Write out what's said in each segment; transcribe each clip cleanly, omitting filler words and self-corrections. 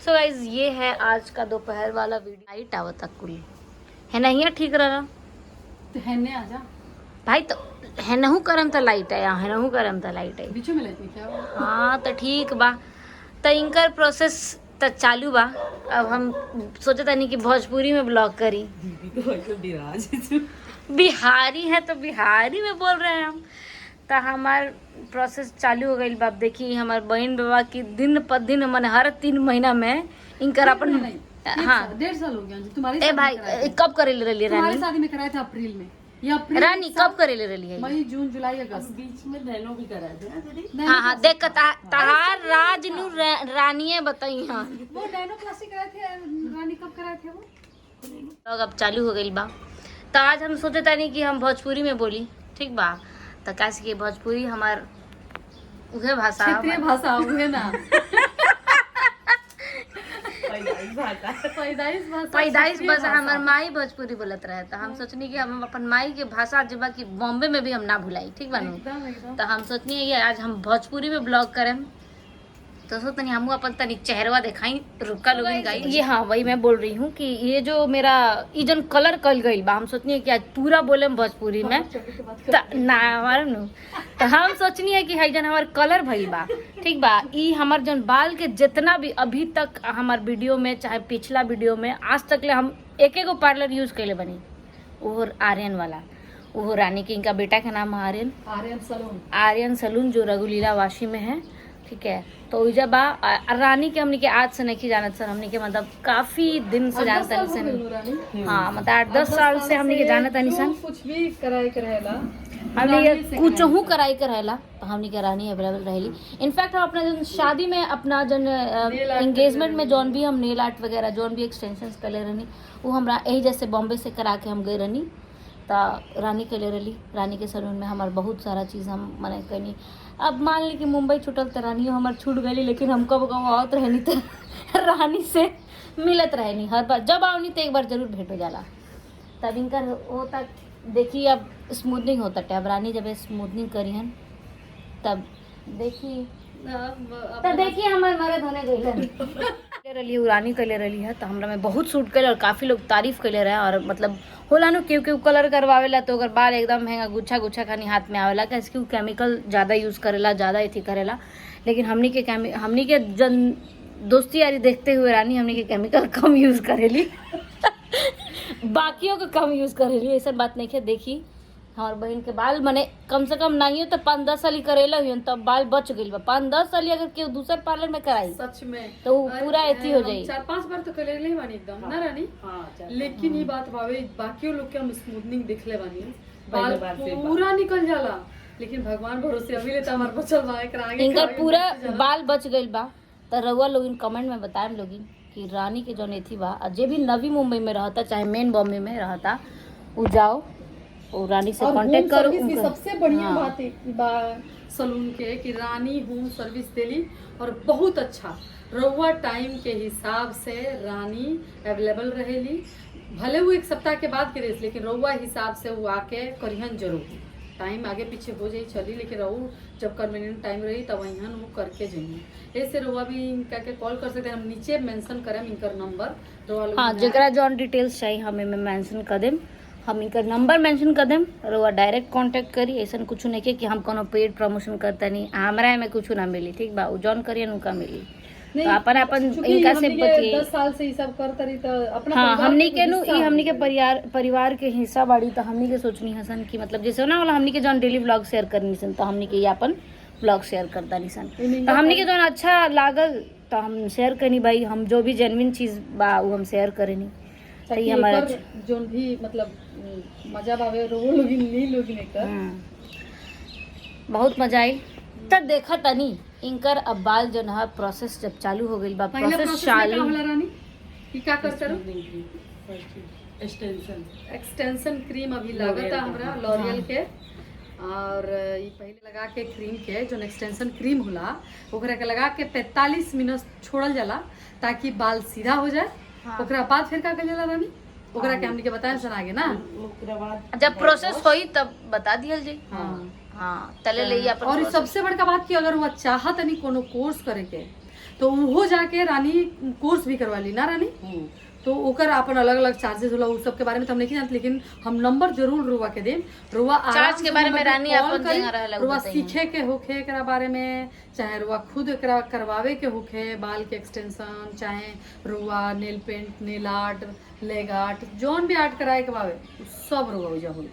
So guys ये है आज का दोपहर वाला वीडियो। लाइट आवता कुल है नहीं ठीक रहा तो हेने आजा भाई, तो है नहू करम तो लाइट है, है नहू करम तो लाइट है। बीचों में लेती क्या हाँ तो ठीक बा, तो इनकर प्रोसेस तो चालू बा। अब हम सोचे था नहीं कि भोजपुरी में ब्लॉग करी। बिहारी है तो बिहारी में बोल रहे हैं हम। तो हमार प्रोसेस चालू हो गई। बाप देखी हमार बहन बाबा की दिन पर दिन मैंने हर 3 महीना में इनकर अपन हाँ 1.5 साल हो गया तुम्हारी ए भाई कब करे ले रही तुम्हारी रानी? शादी में कराया था अप्रैल में या अप्रैल रानी कब करे ले रही है? मई जून जुलाई अगस्त बीच में बहनों भी कराए थे ना दीदी। हाँ हाँ देख तहार राज नु रानिये बताई। हाँ वो नैनो क्लासिक कराए थे रानी, कब कराए थे वो? लोग अब चालू हो गई बा। तो आज हम सोचे था नहीं कि हम भोजपुरी में बोली, ठीक बा। तो कैसे कि भोजपुरी हमार उहे भाषा क्षेत्रीय भाषा हुए ना पैदाइश भाषा हमार माई भोजपुरी बोलत रहे। तो हम सोचनी कि हम अपन माई के भाषा जब कि बॉम्बे में भी हम ना भुलाई, ठीक बानू। एकदम तो हम सोचनी है कि आज हम भोजपुरी में ब्लॉग करें। तो सो तनी हमू अपन तनी चेहरवा दिखाई रुका लोगन गाई ये। हाँ वही मैं बोल रही हूँ कि ये जो मेरा ये जन कलर कल गई बा, हम सोचनी है कि आज पूरा बोले भोजपुरी में ना हमारे नु। तो हम सोचनी है कि है जन हमार कलर भइल बा, ठीक बा। ई हमार जन बाल के जितना भी अभी तक हमार वीडियो में चाहे पिछला वीडियो में आज तक ले हम एक एगो पार्लर यूज कैले बनी, वो आर्यन वाला, वो रानी के इनका बेटा का नाम है आर्यन। आर्यन सलून जो रघुलीला वाशी में है, ठीक है। तो जब रानी के हमने के आज से नहीं जानत सर, हमने के मतलब काफी दिन से जानता नहीं। हाँ मतलब 8-10 साल से हमने के जानत नहीं सन। कुछ भी कराए करेला हमने कुछ हूँ कराई करेला, तो हमने के रानी अवेलेबल रहेली। इनफैक्ट हम अपना जन शादी में अपना जन एंगेजमेंट में जौन भी हम नेल आर्ट वगैरह जौन भी एक्सटेंशन कर ले रहनी, वो हम यही जैसे बॉम्बे से करा के हम गए रहनी। तो रानी के ले रही, रानी के सलून में हमारे बहुत सारा चीज़ हम मने करनी। अब मान ली कि मुंबई छूटल तो रानियों हमारे छूट गई, लेकिन हम कब आवत रहनी तो रानी से मिलत रहनी। हर बार जब आवनी तो एक बार जरूर भेंट हो जाला। तब इनका वो तक देखिए अब स्मूथनिंग होता है। अब रानी जब स्मूथनिंग करी हन तब देखिए हमारे मर्द होने गई रही रानी कले रही है। तो हमरा में बहुत सूट करे और काफ़ी लोग तारीफ करे रहे। और मतलब होला नु क्यों कलर करवावेला तो अगर बाल एकदम महंगा गुच्छा गुच्छा खानी हाथ में आवेला, कैसे कि केमिकल ज़्यादा यूज़ करेला, ज़्यादा एथी करेला। लेकिन हमनी के जन दोस्ती यारी देखते हुए रानी हमनी के केमिकल कम यूज़ करेली बाकियों को कम यूज़ करेली, ऐसा बात नहीं है। देखी हमार बहन के बाल मने कम से कम नहीं हो तो 5-10 साल करेला हुई तब बाल बच गई बा। 5-10 साल अगर केहू दूसर पार्लर में कराई सच में तो पूरा एथी हो जाई। 4-5 बार तो करेले ही बानी एकदम ना रानी। लेकिन ये बात भावे बाकियों लोग के हम स्मूथनिंग दिखले बानी, बाल पूरा निकल जाला। लेकिन भगवान भरोसे अभी लेता हमार बचल बा एकरा आगे इनका पूरा बाल बच गई बा। तो रउआ लोग कमेंट में बताएं लोगिन कि रानी के जौन एथी बा, जे भी नवी मुंबई में रहता चाहे मेन बॉम्बे में रहता, वो जाओ और रानी से कांटेक्ट करो। सबसे बढ़िया बात सलून के कि रानी होम सर्विस देली और बहुत अच्छा रउआ टाइम के हिसाब से रानी अवेलेबल रहेली। भले वो 1 सप्ताह के बाद करे, लेकिन रउआ हिसाब से वो आके करिहन जरूर। टाइम आगे पीछे हो जाई चली, लेकिन रहू जब कन्वीनियंट टाइम रही तब वहीं वो करके जाइए। ऐसे रउआ भी इनका के कॉल कर सकते हैं, हम नीचे मेंशन करें इनकर नंबर। हाँ जरा जौन डिटेल्स चाहिए हमें मैं मेंशन कर देम, हम इनका नंबर मेंशन कर देम, रउआ डायरेक्ट कांटेक्ट करी। ऐसा कुछ नहीं कि हम कोनो पेड प्रमोशन करता नहीं, हमरा में कुछ ना मिली, ठीक बा। जौन करिए उनका मिली तो अपन इनका से बतिए 10 साल से ये सब करता रही तो अपना हाँ हमनी के परिवार के हिस्सा बाड़ी। तो हमनी के सोचनी हसन कि मतलब जैसे ना वाला हमनी के जौन डेली व्लॉग शेयर करनी सन, तो हमनी के ये अपन व्लॉग शेयर करता नहीं सन। तो हमनी के जौन अच्छा लागल तो हम शेयर करनी भाई। हम जो भी जेन्युइन चीज बा वो हम शेयर करेनी। ताकि हमारा जोन भी मतलब मजा बावे रोहो लोगी नहीं लोगी ने कर बहुत मजा आई। तब देखा तनी इनकर अब बाल जो ना प्रोसेस जब चालू हो गई बा, प्रोसेस चालू रानी की का करता एक्सटेंशन क्रीम अभी लागता हमरा लॉरियल के। और ये पहले लगा के क्रीम के जो एक्सटेंशन क्रीम होला ओकरा के लगा के 45 मिनट छोड़ल जाला ताकि बाल सीधा हो जाए। ओकरा बाद फिर का करेला रानी ओकरा के हमनी के बताए सन आगे ना। ओकरा बाद जब प्रोसेस होई तब बता दियल जी। हाँ तले ले अपन। और सबसे बड़का बात कि अगर वो चाहत नहीं कोनो कोर्स करे के तो वो जाके रानी कोर्स भी करवा ली ना रानी, तो ओकर अपन अलग अलग चार्जेस होला, उस सब के बारे में तो हम नहीं जानते, लेकिन हम नंबर जरूर रुआ के देम। रुआ चार्ज के बारे में रानी अपन देंगा रहला रुआ सीखे के होखे एकरा बारे में, चाहे रुआ खुद एकरा करवावे के होखे, बाल के एक्सटेंशन, चाहे रुआ nail paint, nail art, leg art, जोन भी आर्ट कराए के बावे सब रुआ उजा होई।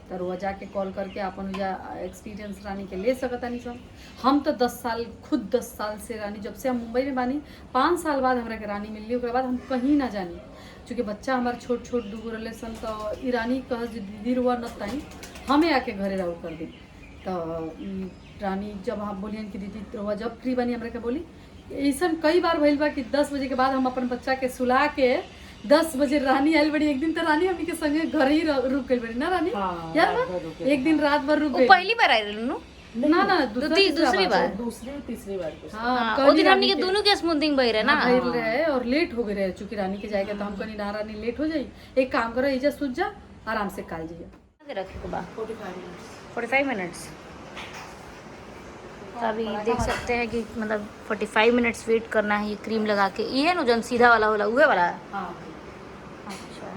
तो रुआ जाके कॉल करके अपन उजा एक्सपीरियंस रानी के ले सकता नहीं सब। हम तो 10 साल खुद 10 साल से रानी, जब से हम मुंबई में बानी 5 साल बाद हमरा के रानी मिलली, उसके बाद हम कहीं ना जानी, चूँकि बच्चा हमारे छोट छोट दूगो रहे सन, तो ई रानी कह दीदी रुआ न ताई हमें आके घरे रहू कर दी। तो रानी जब हम बोलियन कि दीदी रुआ जब फ्री बनी हमरा के बोली, ऐसा कई बार भइल बा कि 10 बजे के बाद हम अपन बच्चा के सुला के 10 बजे रानी आयल बड़ी। एक दिन तो रानी हमनी के संगे घर ही रुक गई बड़ी ना रानी, यार ना एक दिन रात भर रुक गई। पहली बार आई रहलू ना दूसरी बार, दूसरी तीसरी बार हाँ वो दिन हमनी के दोनों के स्मूथिंग भई रहे ना, भइल रहे और लेट हो गए रहे, चूंकि रानी के जाएगा तो हम कहीं ना रानी लेट हो जाई, एक काम करो इजा सूझ जा, आराम से काल जाइए। रखे के बाद 45 मिनट्स। तो अभी देख सकते हैं कि मतलब 45 मिनट्स वेट करना है ये क्रीम लगा के। ये है ना जो सीधा वाला होला उहे वाला है? हाँ अच्छा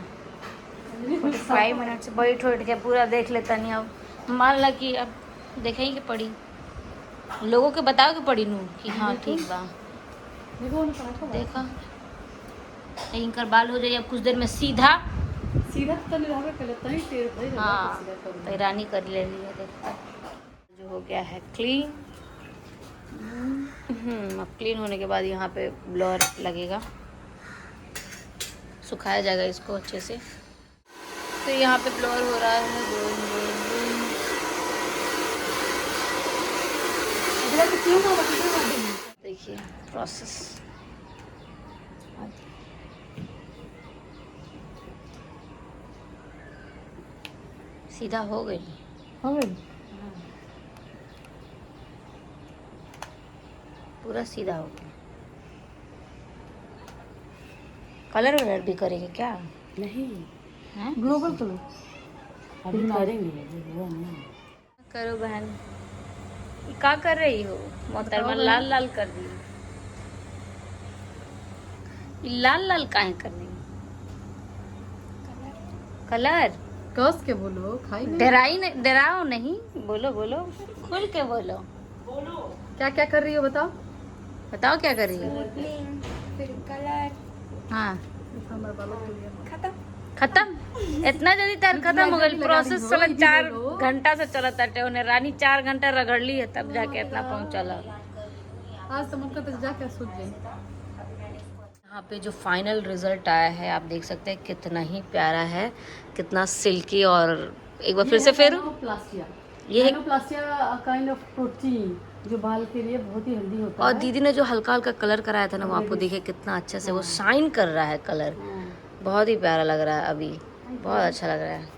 45 मिनट्स बैठ उठ के पूरा देख लेता नहीं। अब मान ला कि अब देखें कि पड़ी, लोगों के बताओ कि पड़ी नू कि हाँ ठीक बा, देखा इनकर बाल हो जाए अब कुछ देर में सीधा सीधा तो नहीं रहा कर लेता ही टेढ़ भाई। हाँ तो रानी कर ले रही है, देखा जो हो गया है क्लीन। अब क्लीन होने के बाद यहाँ पे ब्लर लगेगा, सुखाया जाएगा इसको अच्छे से। तो यहाँ पे ब्लर हो रहा है, देखिए प्रोसेस। सीधा हो गई, पूरा सीधा हो गया। कलर वलर भी करेंगे क्या? नहीं हैं? ग्लोबल कलर अभी करेंगे, वो नहीं करो बहन, ये क्या कर रही हो? मोहतरमा लाल लाल कर दी, ये लाल लाल काहे कर रही? कलर कस के बोलो, खाई नहीं। डराई नहीं, डराओ नहीं, बोलो बोलो खुल के बोलो। क्या क्या कर रही हो बताओ? बताओ क्या कर रही हो? हाँ खत्म, इतना जल्दी तार खत्म हो गई? प्रोसेस चला 4 घंटा से चला था, उन्हें रानी 4 घंटा रगड़ ली है तब जाके इतना पहुंचला। आज तो मुझको तो जाके सूझ गई। यहाँ पे जो फाइनल रिजल्ट आया है आप देख सकते हैं, कितना ही प्यारा है, कितना सिल्की। और एक बार फिर से फिर ये है काइंड ऑफ प्रोटीन जो बाल के लिए बहुत ही हेल्दी होता और है। दीदी ने जो हल्का हल्का कलर कराया था ना वो आपको देखिए कितना अच्छे से वो शाइन कर रहा है कलर, बहुत ही प्यारा लग रहा है, अभी बहुत अच्छा लग रहा है।